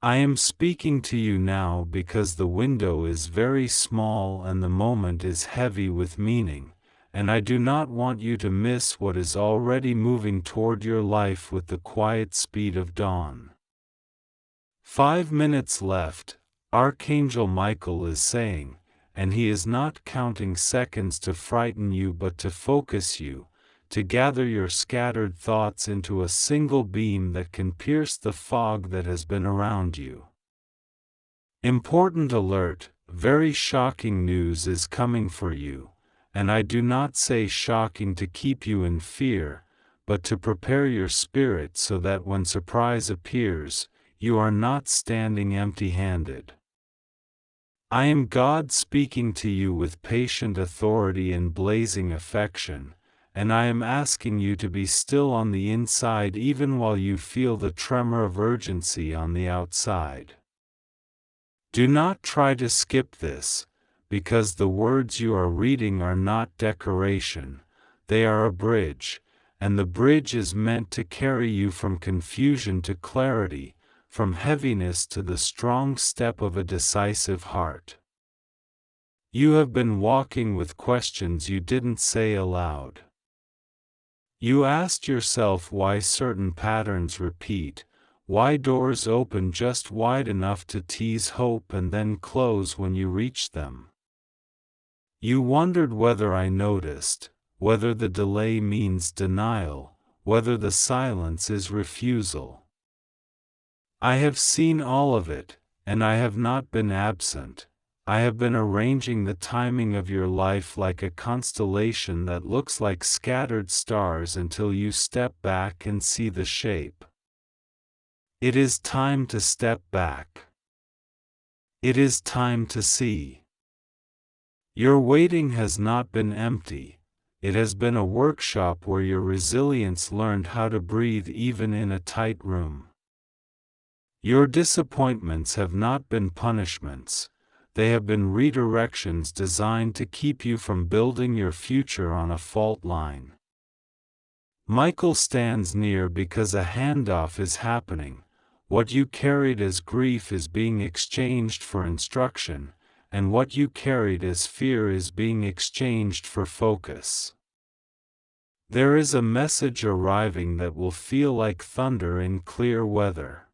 I am speaking to you now because the window is very small and the moment is heavy with meaning, and I do not want you to miss what is already moving toward your life with the quiet speed of dawn. 5 minutes left, Archangel Michael is saying, and he is not counting seconds to frighten you but to focus you, to gather your scattered thoughts into a single beam that can pierce the fog that has been around you. Important alert, very shocking news is coming for you, and I do not say shocking to keep you in fear, but to prepare your spirit so that when surprise appears, you are not standing empty-handed. I am God speaking to you with patient authority and blazing affection, and I am asking you to be still on the inside even while you feel the tremor of urgency on the outside. Do not try to skip this, because the words you are reading are not decoration, they are a bridge, and the bridge is meant to carry you from confusion to clarity, from heaviness to the strong step of a decisive heart. You have been walking with questions you didn't say aloud. You asked yourself why certain patterns repeat, why doors open just wide enough to tease hope and then close when you reach them. You wondered whether I noticed, whether the delay means denial, whether the silence is refusal. I have seen all of it, and I have not been absent. I have been arranging the timing of your life like a constellation that looks like scattered stars until you step back and see the shape. It is time to step back. It is time to see. Your waiting has not been empty. It has been a workshop where your resilience learned how to breathe even in a tight room. Your disappointments have not been punishments. They have been redirections designed to keep you from building your future on a fault line. Michael stands near because a handoff is happening. What you carried as grief is being exchanged for instruction, and what you carried as fear is being exchanged for focus. There is a message arriving that will feel like thunder in clear weather.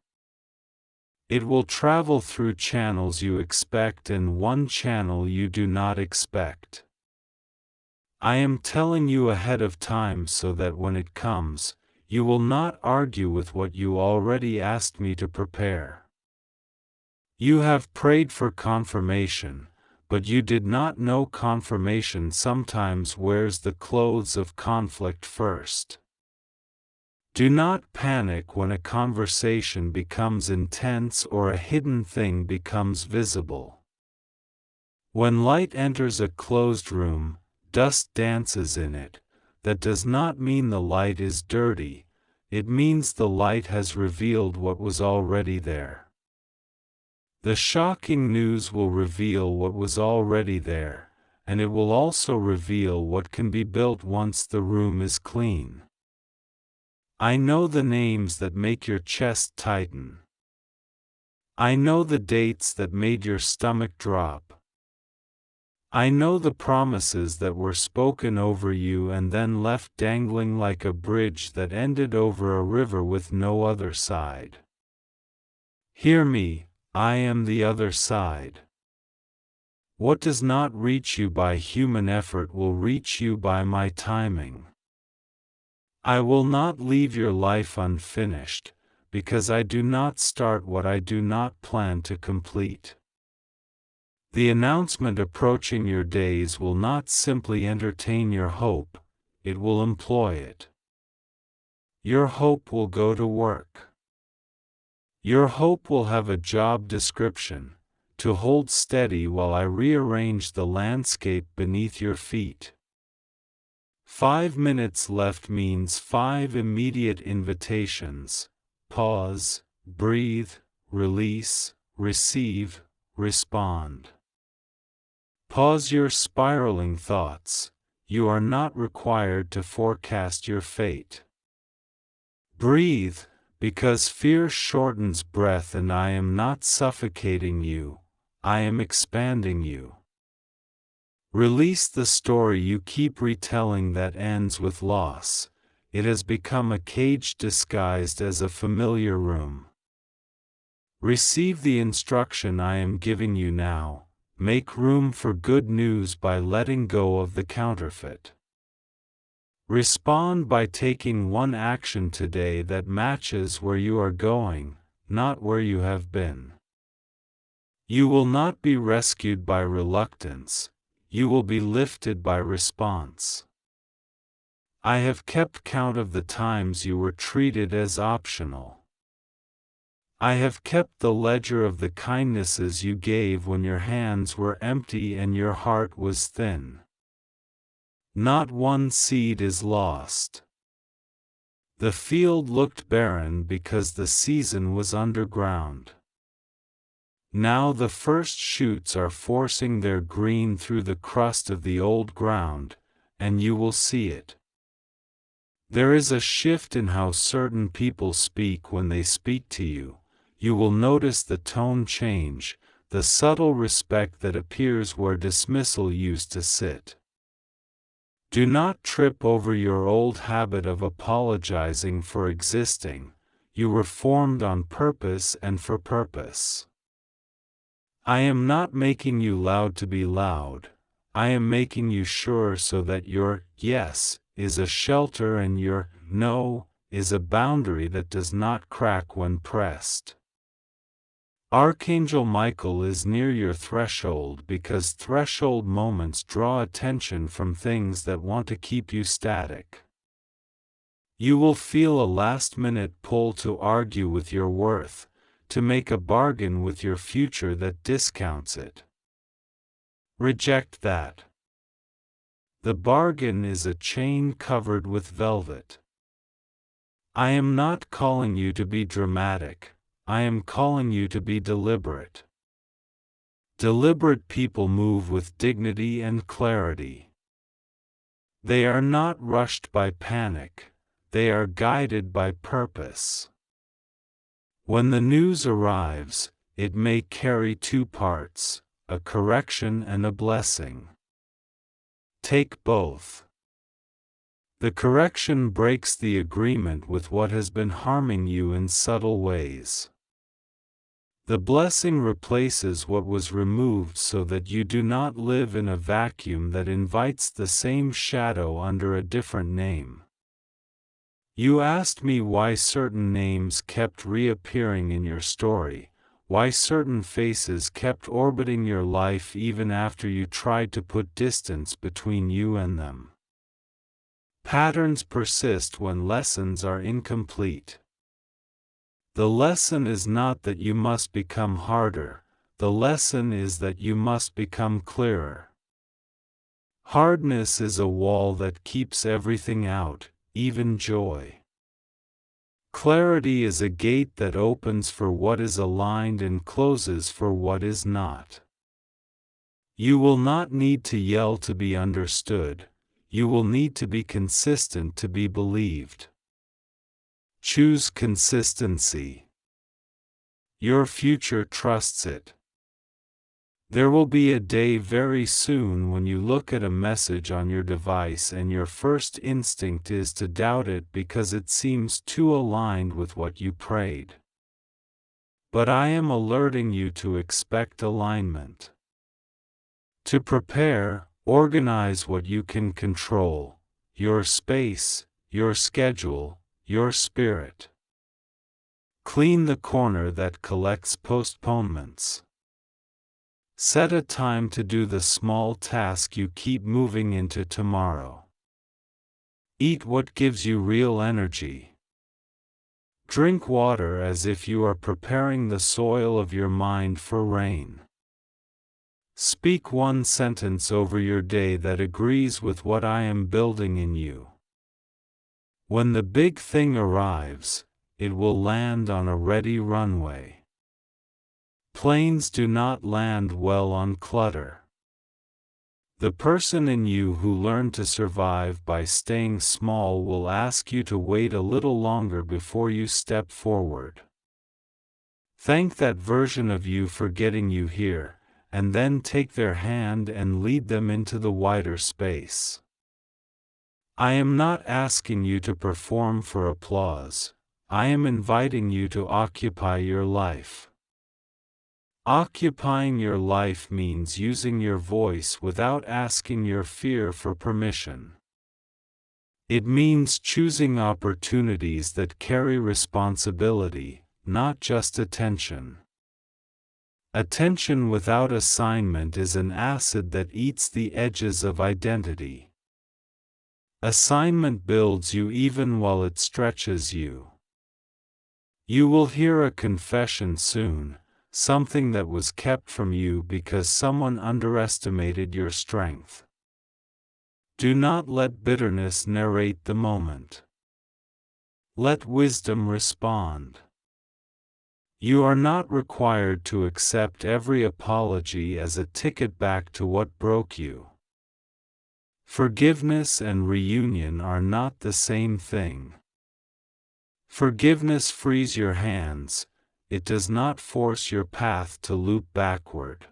It will travel through channels you expect and one channel you do not expect. I am telling you ahead of time so that when it comes, you will not argue with what you already asked me to prepare. You have prayed for confirmation, but you did not know confirmation sometimes wears the clothes of conflict first. Do not panic when a conversation becomes intense or a hidden thing becomes visible. When light enters a closed room, dust dances in it. That does not mean the light is dirty, it means the light has revealed what was already there. The shocking news will reveal what was already there, and it will also reveal what can be built once the room is clean. I know the names that make your chest tighten. I know the dates that made your stomach drop. I know the promises that were spoken over you and then left dangling like a bridge that ended over a river with no other side. Hear me, I am the other side. What does not reach you by human effort will reach you by my timing. I will not leave your life unfinished, because I do not start what I do not plan to complete. The announcement approaching your days will not simply entertain your hope, it will employ it. Your hope will go to work. Your hope will have a job description, to hold steady while I rearrange the landscape beneath your feet. 5 minutes left means 5 immediate invitations: pause, breathe, release, receive, respond. Pause your spiraling thoughts. You are not required to forecast your fate. Breathe, Because fear shortens breath and I am not suffocating you, I am expanding you. Release the story you keep retelling that ends with loss. It has become a cage disguised as a familiar room. Receive the instruction I am giving you now. Make room for good news by letting go of the counterfeit. Respond by taking one action today that matches where you are going, not where you have been. You will not be rescued by reluctance, you will be lifted by response. I have kept count of the times you were treated as optional. I have kept the ledger of the kindnesses you gave when your hands were empty and your heart was thin. Not one seed is lost. The field looked barren because the season was underground. Now the first shoots are forcing their green through the crust of the old ground, and you will see it. There is a shift in how certain people speak when they speak to you. You will notice the tone change, the subtle respect that appears where dismissal used to sit. Do not trip over your old habit of apologizing for existing. You were formed on purpose and for purpose. I am not making you loud to be loud. I am making you sure so that your yes is a shelter and your no is a boundary that does not crack when pressed. Archangel Michael is near your threshold because threshold moments draw attention from things that want to keep you static. You will feel a last-minute pull to argue with your worth, to make a bargain with your future that discounts it. Reject that. The bargain is a chain covered with velvet. I am not calling you to be dramatic. I am calling you to be deliberate. Deliberate people move with dignity and clarity. They are not rushed by panic, they are guided by purpose. When the news arrives, it may carry two parts, a correction and a blessing. Take both. The correction breaks the agreement with what has been harming you in subtle ways. The blessing replaces what was removed so that you do not live in a vacuum that invites the same shadow under a different name. You asked me why certain names kept reappearing in your story, why certain faces kept orbiting your life even after you tried to put distance between you and them. Patterns persist when lessons are incomplete. The lesson is not that you must become harder, the lesson is that you must become clearer. Hardness is a wall that keeps everything out, even joy. Clarity is a gate that opens for what is aligned and closes for what is not. You will not need to yell to be understood, you will need to be consistent to be believed. Choose consistency. Your future trusts it. There will be a day very soon when you look at a message on your device and your first instinct is to doubt it because it seems too aligned with what you prayed. But I am alerting you to expect alignment. To prepare, organize what you can control, your space, your schedule, your spirit. Clean the corner that collects postponements. Set a time to do the small task you keep moving into tomorrow. Eat what gives you real energy. Drink water as if you are preparing the soil of your mind for rain. Speak one sentence over your day that agrees with what I am building in you. When the big thing arrives, it will land on a ready runway. Planes do not land well on clutter. The person in you who learned to survive by staying small will ask you to wait a little longer before you step forward. Thank that version of you for getting you here, and then take their hand and lead them into the wider space. I am not asking you to perform for applause. I am inviting you to occupy your life. Occupying your life means using your voice without asking your fear for permission. It means choosing opportunities that carry responsibility, not just attention. Attention without assignment is an acid that eats the edges of identity. Assignment builds you even while it stretches you. You will hear a confession soon. Something that was kept from you because someone underestimated your strength. Do not let bitterness narrate the moment. Let wisdom respond. You are not required to accept every apology as a ticket back to what broke you. Forgiveness and reunion are not the same thing. Forgiveness frees your hands. It does not force your path to loop backward.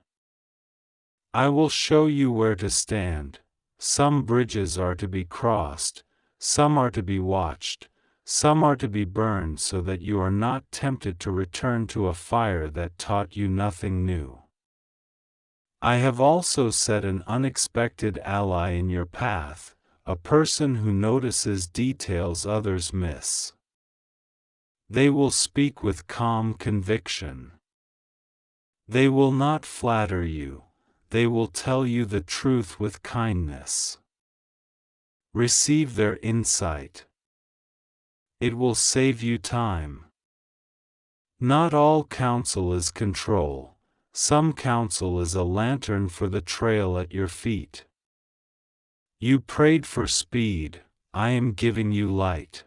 I will show you where to stand. Some bridges are to be crossed, some are to be watched, some are to be burned so that you are not tempted to return to a fire that taught you nothing new. I have also set an unexpected ally in your path, a person who notices details others miss. They will speak with calm conviction. They will not flatter you, they will tell you the truth with kindness. Receive their insight. It will save you time. Not all counsel is control. Some counsel is a lantern for the trail at your feet. You prayed for speed, I am giving you light.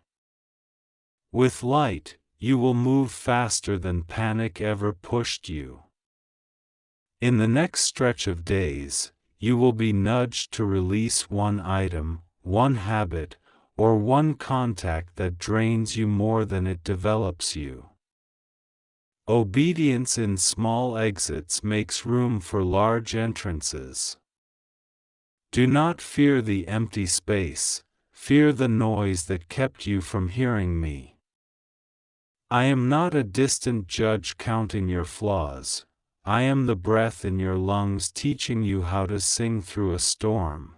With light, you will move faster than panic ever pushed you. In the next stretch of days, you will be nudged to release one item, one habit, or one contact that drains you more than it develops you. Obedience in small exits makes room for large entrances. Do not fear the empty space, fear the noise that kept you from hearing me. I am not a distant judge counting your flaws. I am the breath in your lungs teaching you how to sing through a storm.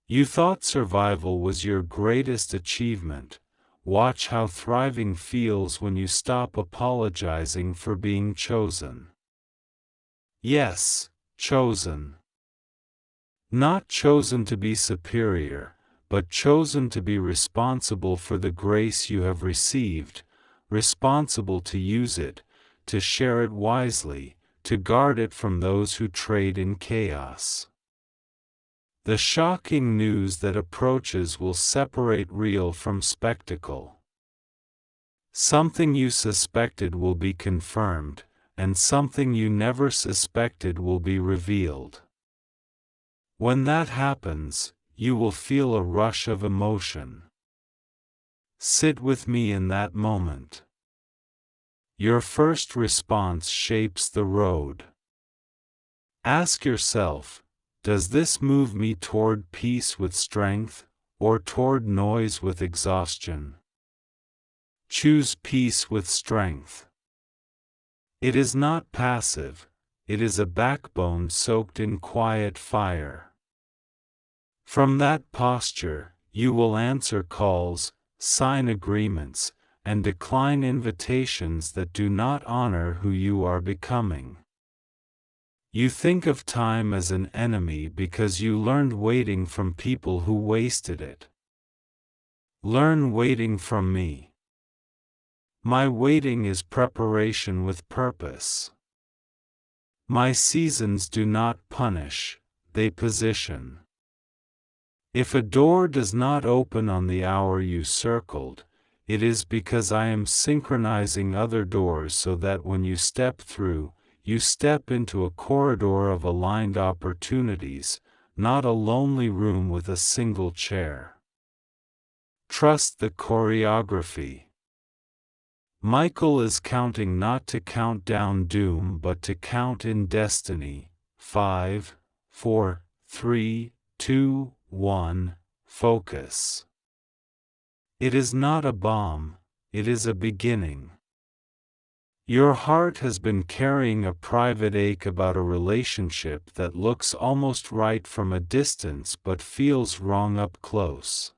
You thought survival was your greatest achievement. Watch how thriving feels when you stop apologizing for being chosen. Yes, chosen. Not chosen to be superior, but chosen to be responsible for the grace you have received, responsible to use it, to share it wisely, to guard it from those who trade in chaos. The shocking news that approaches will separate real from spectacle. Something you suspected will be confirmed, and something you never suspected will be revealed. When that happens, you will feel a rush of emotion. Sit with me in that moment. Your first response shapes the road. Ask yourself, does this move me toward peace with strength, or toward noise with exhaustion? Choose peace with strength. It is not passive, it is a backbone soaked in quiet fire. From that posture, you will answer calls, sign agreements, and decline invitations that do not honor who you are becoming. You think of time as an enemy because you learned waiting from people who wasted it. Learn waiting from me. My waiting is preparation with purpose. My seasons do not punish, they position. If a door does not open on the hour you circled, it is because I am synchronizing other doors so that when you step through, you step into a corridor of aligned opportunities, not a lonely room with a single chair. Trust the choreography. Michael is counting not to count down doom but to count in destiny. 5, 4, 3, 2, 1, focus. It is not a bomb, it is a beginning. Your heart has been carrying a private ache about a relationship that looks almost right from a distance but feels wrong up close.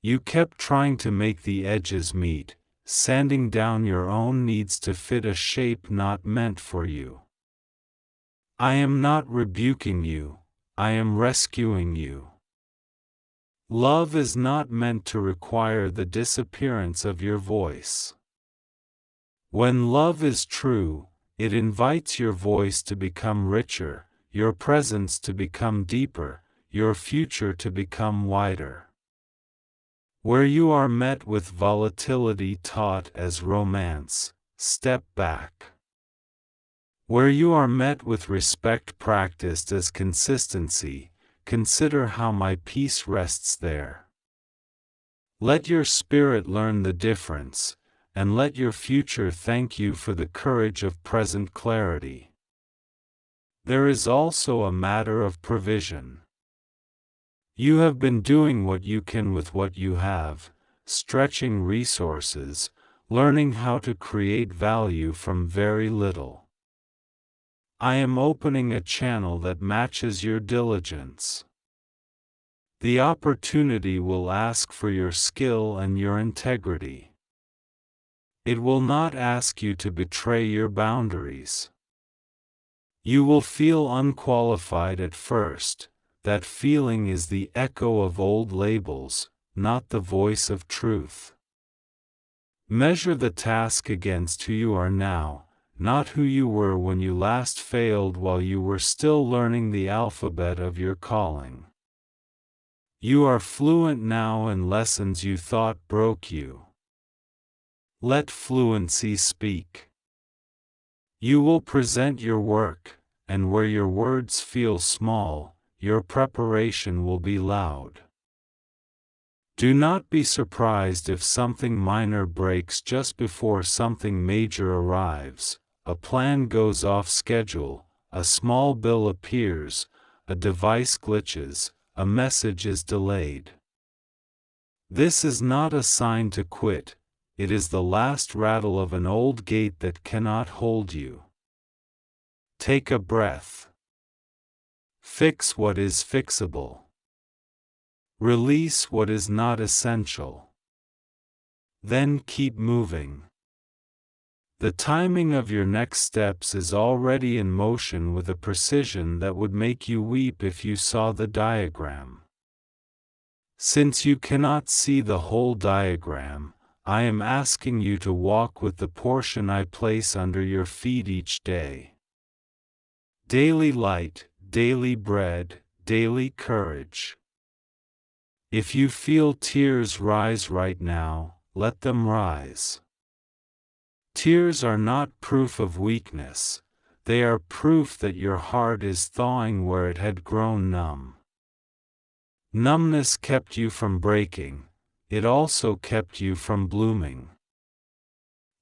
You kept trying to make the edges meet, sanding down your own needs to fit a shape not meant for you. I am not rebuking you, I am rescuing you. Love is not meant to require the disappearance of your voice. When love is true, it invites your voice to become richer, your presence to become deeper, your future to become wider. Where you are met with volatility taught as romance, step back. Where you are met with respect practiced as consistency, consider how my peace rests there. Let your spirit learn the difference, and let your future thank you for the courage of present clarity. There is also a matter of provision. You have been doing what you can with what you have, stretching resources, learning how to create value from very little. I am opening a channel that matches your diligence. The opportunity will ask for your skill and your integrity. It will not ask you to betray your boundaries. You will feel unqualified at first. That feeling is the echo of old labels, not the voice of truth. Measure the task against who you are now, not who you were when you last failed while you were still learning the alphabet of your calling. You are fluent now in lessons you thought broke you. Let fluency speak. You will present your work, and where your words feel small, your preparation will be loud. Do not be surprised if something minor breaks just before something major arrives. A plan goes off schedule, a small bill appears, a device glitches, a message is delayed. This is not a sign to quit, it is the last rattle of an old gate that cannot hold you. Take a breath. Fix what is fixable. Release what is not essential. Then keep moving. The timing of your next steps is already in motion with a precision that would make you weep if you saw the diagram. Since you cannot see the whole diagram, I am asking you to walk with the portion I place under your feet each day. Daily light, daily bread, daily courage. If you feel tears rise right now, let them rise. Tears are not proof of weakness, they are proof that your heart is thawing where it had grown numb. Numbness kept you from breaking, it also kept you from blooming.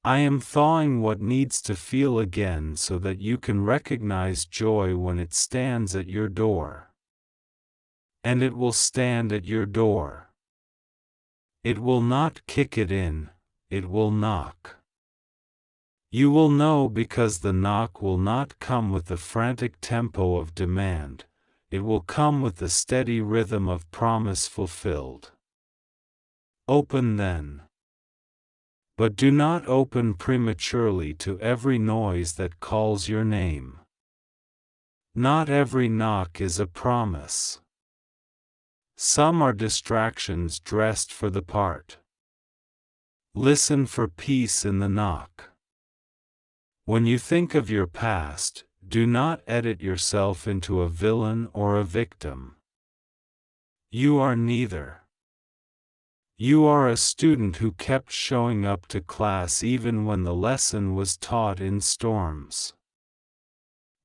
I am thawing what needs to feel again so that you can recognize joy when it stands at your door. And it will stand at your door. It will not kick it in, it will knock. You will know because the knock will not come with the frantic tempo of demand, it will come with the steady rhythm of promise fulfilled. Open then. But do not open prematurely to every noise that calls your name. Not every knock is a promise. Some are distractions dressed for the part. Listen for peace in the knock. When you think of your past, do not edit yourself into a villain or a victim. You are neither. You are a student who kept showing up to class even when the lesson was taught in storms.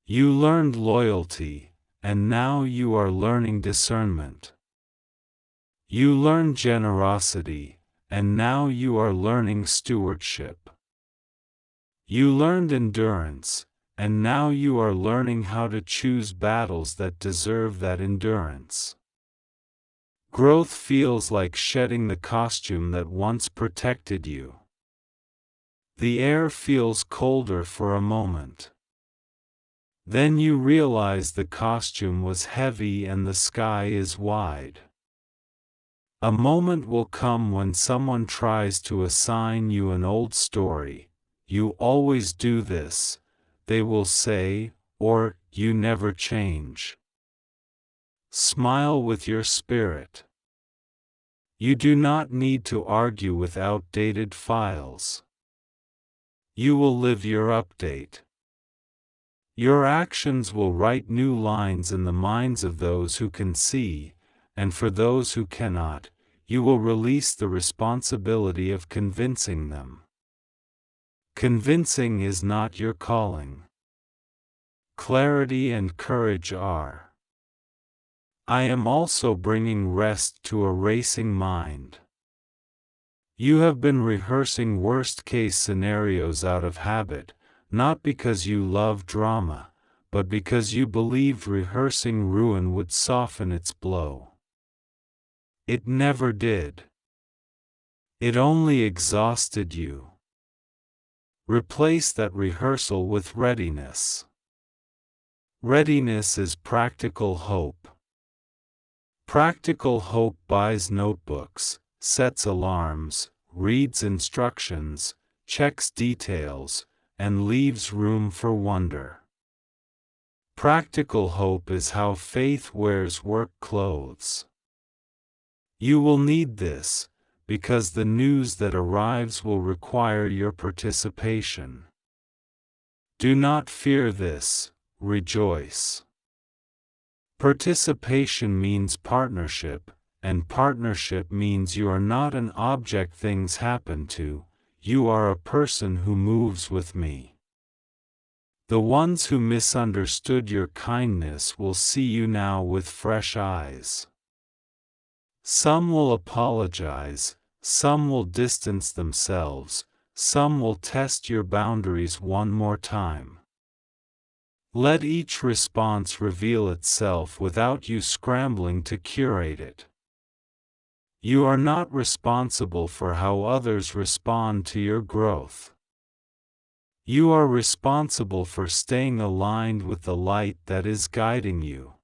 You learned loyalty, and now you are learning discernment. You learn generosity, and now you are learning stewardship. You learned endurance, and now you are learning how to choose battles that deserve that endurance. Growth feels like shedding the costume that once protected you. The air feels colder for a moment. Then you realize the costume was heavy and the sky is wide. A moment will come when someone tries to assign you an old story. You always do this, they will say, or you never change. Smile with your spirit. You do not need to argue with outdated files. You will live your update. Your actions will write new lines in the minds of those who can see, and for those who cannot, you will release the responsibility of convincing them. Convincing is not your calling. Clarity and courage are. I am also bringing rest to a racing mind. You have been rehearsing worst-case scenarios out of habit, not because you love drama, but because you believed rehearsing ruin would soften its blow. It never did. It only exhausted you. Replace that rehearsal with readiness. Readiness is practical hope. Practical hope buys notebooks, sets alarms, reads instructions, checks details, and leaves room for wonder. Practical hope is how faith wears work clothes. You will need this, because the news that arrives will require your participation. Do not fear this, rejoice. Participation means partnership, and partnership means you are not an object things happen to, you are a person who moves with me. The ones who misunderstood your kindness will see you now with fresh eyes. Some will apologize, some will distance themselves, some will test your boundaries one more time. Let each response reveal itself without you scrambling to curate it. You are not responsible for how others respond to your growth. You are responsible for staying aligned with the light that is guiding you.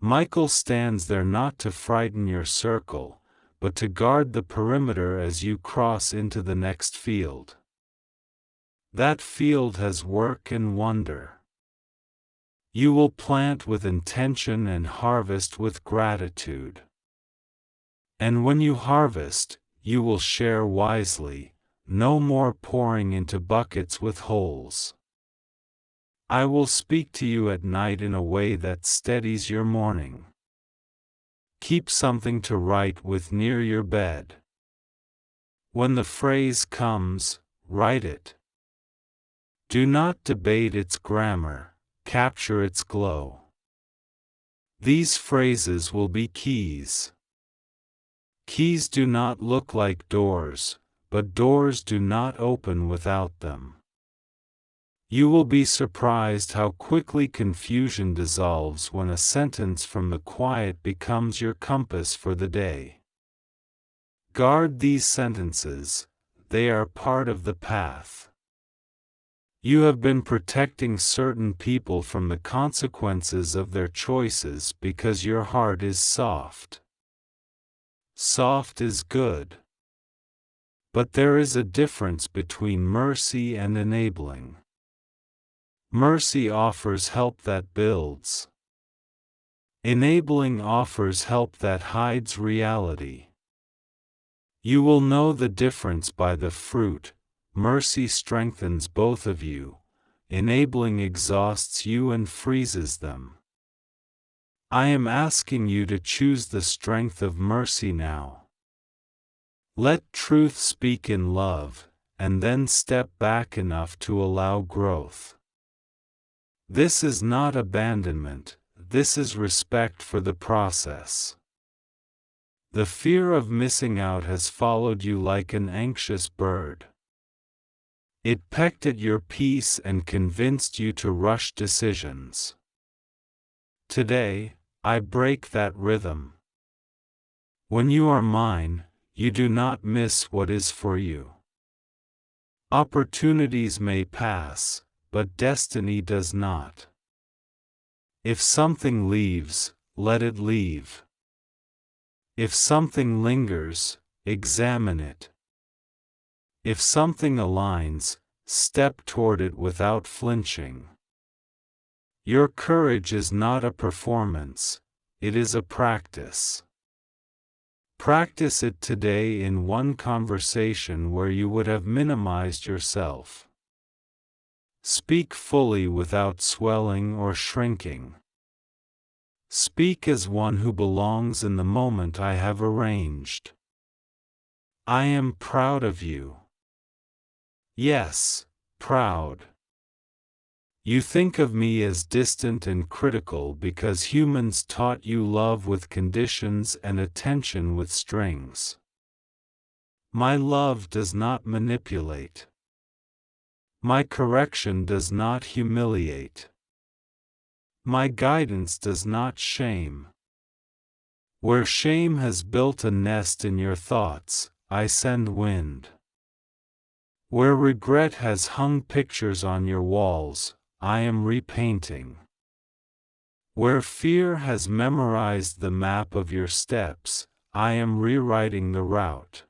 Michael stands there not to frighten your circle, but to guard the perimeter as you cross into the next field. That field has work and wonder. You will plant with intention and harvest with gratitude. And when you harvest, you will share wisely, no more pouring into buckets with holes. I will speak to you at night in a way that steadies your morning. Keep something to write with near your bed. When the phrase comes, write it. Do not debate its grammar, capture its glow. These phrases will be keys. Keys do not look like doors, but doors do not open without them. You will be surprised how quickly confusion dissolves when a sentence from the quiet becomes your compass for the day. Guard these sentences, they are part of the path. You have been protecting certain people from the consequences of their choices because your heart is soft. Soft is good. But there is a difference between mercy and enabling. Mercy offers help that builds. Enabling offers help that hides reality. You will know the difference by the fruit. Mercy strengthens both of you. Enabling exhausts you and freezes them. I am asking you to choose the strength of mercy now. Let truth speak in love, and then step back enough to allow growth. This is not abandonment, this is respect for the process. The fear of missing out has followed you like an anxious bird. It pecked at your peace and convinced you to rush decisions. Today, I break that rhythm. When you are mine, you do not miss what is for you. Opportunities may pass, but destiny does not. If something leaves, let it leave. If something lingers, examine it. If something aligns, step toward it without flinching. Your courage is not a performance, it is a practice. Practice it today in one conversation where you would have minimized yourself. Speak fully without swelling or shrinking. Speak as one who belongs in the moment I have arranged. I am proud of you. Yes, proud. You think of me as distant and critical because humans taught you love with conditions and attention with strings. My love does not manipulate. My correction does not humiliate. My guidance does not shame. Where shame has built a nest in your thoughts, I send wind. Where regret has hung pictures on your walls, I am repainting. Where fear has memorized the map of your steps, I am rewriting the route.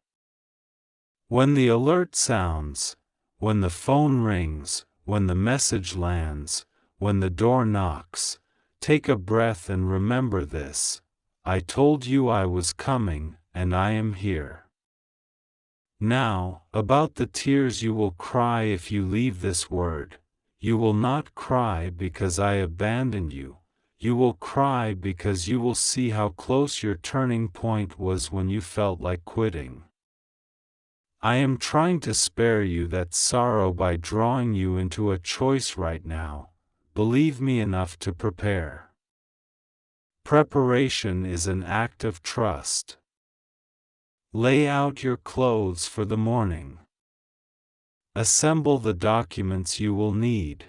When the alert sounds, when the phone rings, when the message lands, when the door knocks, take a breath and remember this: I told you I was coming, and I am here. Now, about the tears you will cry if you leave this word. You will not cry because I abandoned you. You will cry because you will see how close your turning point was when you felt like quitting. I am trying to spare you that sorrow by drawing you into a choice right now. Believe me enough to prepare. Preparation is an act of trust. Lay out your clothes for the morning. Assemble the documents you will need.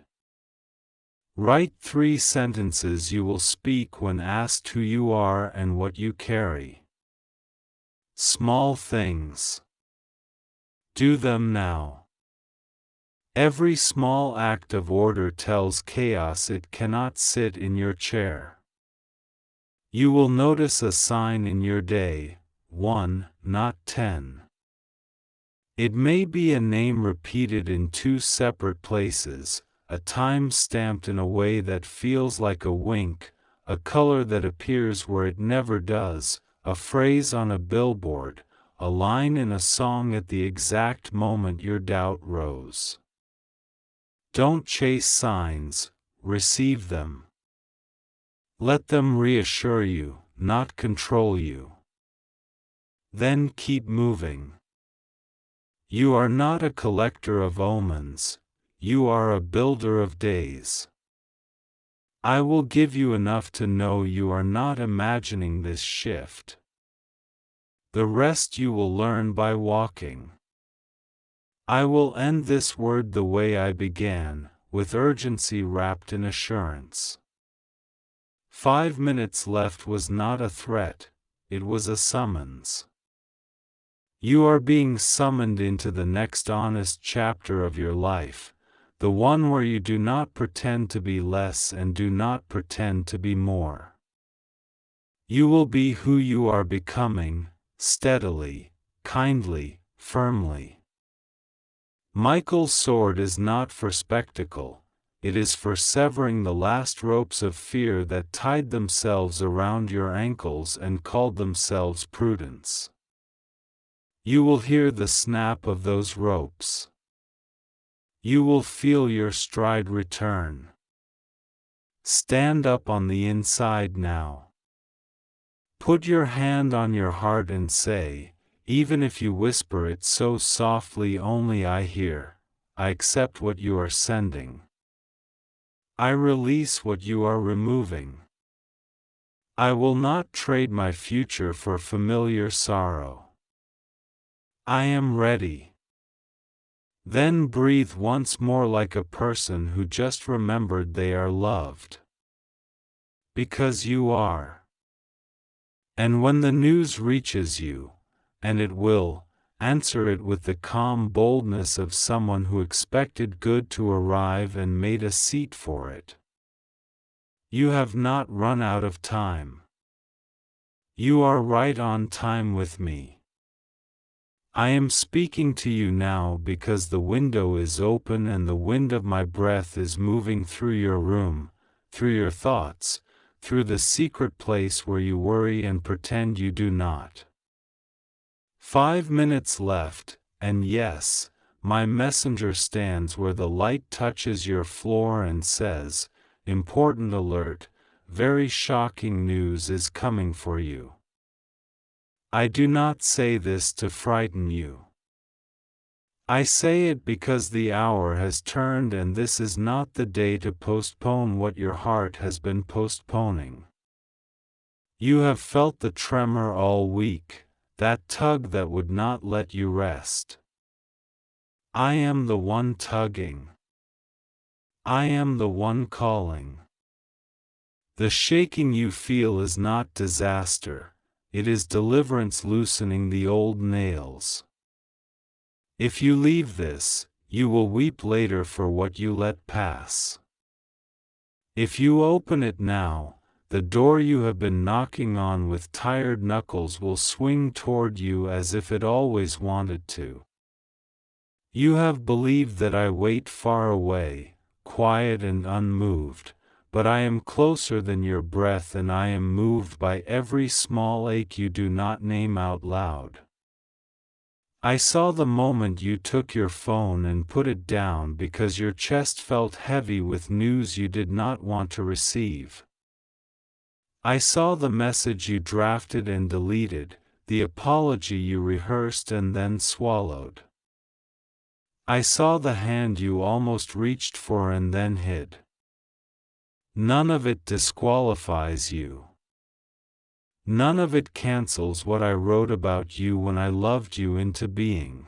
Write 3 sentences you will speak when asked who you are and what you carry. Small things. Do them now. Every small act of order tells chaos it cannot sit in your chair. You will notice a sign in your day, 1, not 10. It may be a name repeated in 2 separate places, a time stamped in a way that feels like a wink, a color that appears where it never does, a phrase on a billboard, a line in a song at the exact moment your doubt rose. Don't chase signs, receive them. Let them reassure you, not control you. Then keep moving. You are not a collector of omens, you are a builder of days. I will give you enough to know you are not imagining this shift. The rest you will learn by walking. I will end this word the way I began, with urgency wrapped in assurance. 5 minutes left was not a threat, it was a summons. You are being summoned into the next honest chapter of your life, the one where you do not pretend to be less and do not pretend to be more. You will be who you are becoming, steadily, kindly, firmly. Michael's sword is not for spectacle, it is for severing the last ropes of fear that tied themselves around your ankles and called themselves prudence. You will hear the snap of those ropes. You will feel your stride return. Stand up on the inside now. Put your hand on your heart and say, even if you whisper it so softly only I hear, I accept what you are sending. I release what you are removing. I will not trade my future for familiar sorrow. I am ready. Then breathe once more like a person who just remembered they are loved. Because you are. And when the news reaches you, and it will, answer it with the calm boldness of someone who expected good to arrive and made a seat for it. You have not run out of time. You are right on time with me. I am speaking to you now because the window is open and the wind of my breath is moving through your room, through your thoughts, through the secret place where you worry and pretend you do not. 5 minutes left, and yes, my messenger stands where the light touches your floor and says, "Important alert, very shocking news is coming for you." I do not say this to frighten you. I say it because the hour has turned and this is not the day to postpone what your heart has been postponing. You have felt the tremor all week, that tug that would not let you rest. I am the one tugging. I am the one calling. The shaking you feel is not disaster, it is deliverance loosening the old nails. If you leave this, you will weep later for what you let pass. If you open it now, the door you have been knocking on with tired knuckles will swing toward you as if it always wanted to. You have believed that I wait far away, quiet and unmoved, but I am closer than your breath and I am moved by every small ache you do not name out loud. I saw the moment you took your phone and put it down because your chest felt heavy with news you did not want to receive. I saw the message you drafted and deleted, the apology you rehearsed and then swallowed. I saw the hand you almost reached for and then hid. None of it disqualifies you. None of it cancels what I wrote about you when I loved you into being.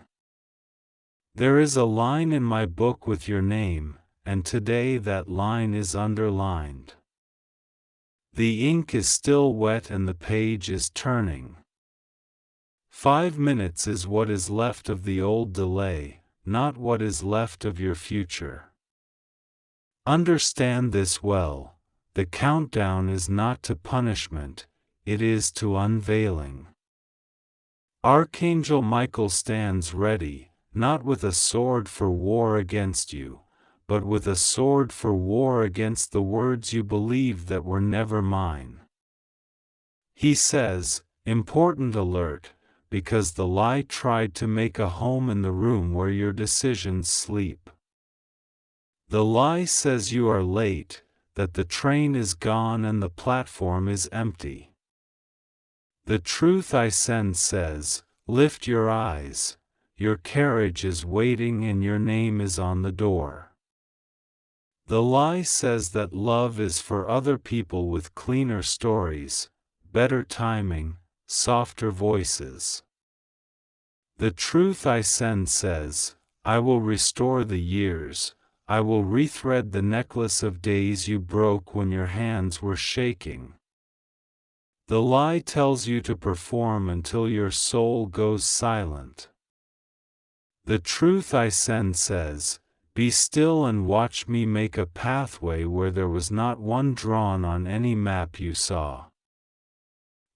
There is a line in my book with your name, and today that line is underlined. The ink is still wet and the page is turning. 5 minutes is what is left of the old delay, not what is left of your future. Understand this well, the countdown is not to punishment, it is to unveiling. Archangel Michael stands ready, not with a sword for war against you, but with a sword for war against the words you believed that were never mine. He says, "Important alert," because the lie tried to make a home in the room where your decisions sleep. The lie says you are late, that the train is gone and the platform is empty. The truth I send says, lift your eyes, your carriage is waiting and your name is on the door. The lie says that love is for other people with cleaner stories, better timing, softer voices. The truth I send says, I will restore the years, I will rethread the necklace of days you broke when your hands were shaking. The lie tells you to perform until your soul goes silent. The truth I send says, be still and watch me make a pathway where there was not one drawn on any map you saw.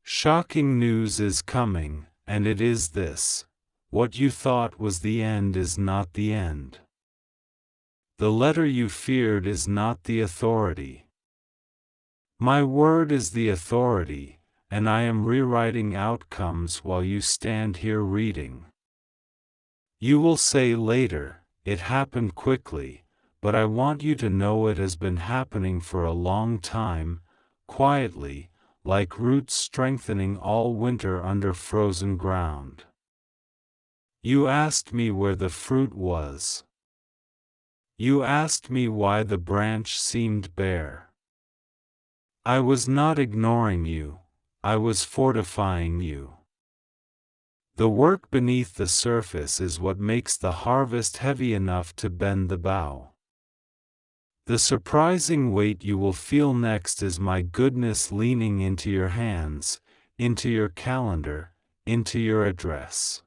Shocking news is coming, and it is this: what you thought was the end is not the end. The letter you feared is not the authority. My word is the authority, and I am rewriting outcomes while you stand here reading. You will say later, it happened quickly, but I want you to know it has been happening for a long time, quietly, like roots strengthening all winter under frozen ground. You asked me where the fruit was. You asked me why the branch seemed bare. I was not ignoring you, I was fortifying you. The work beneath the surface is what makes the harvest heavy enough to bend the bow. The surprising weight you will feel next is my goodness leaning into your hands, into your calendar, into your address.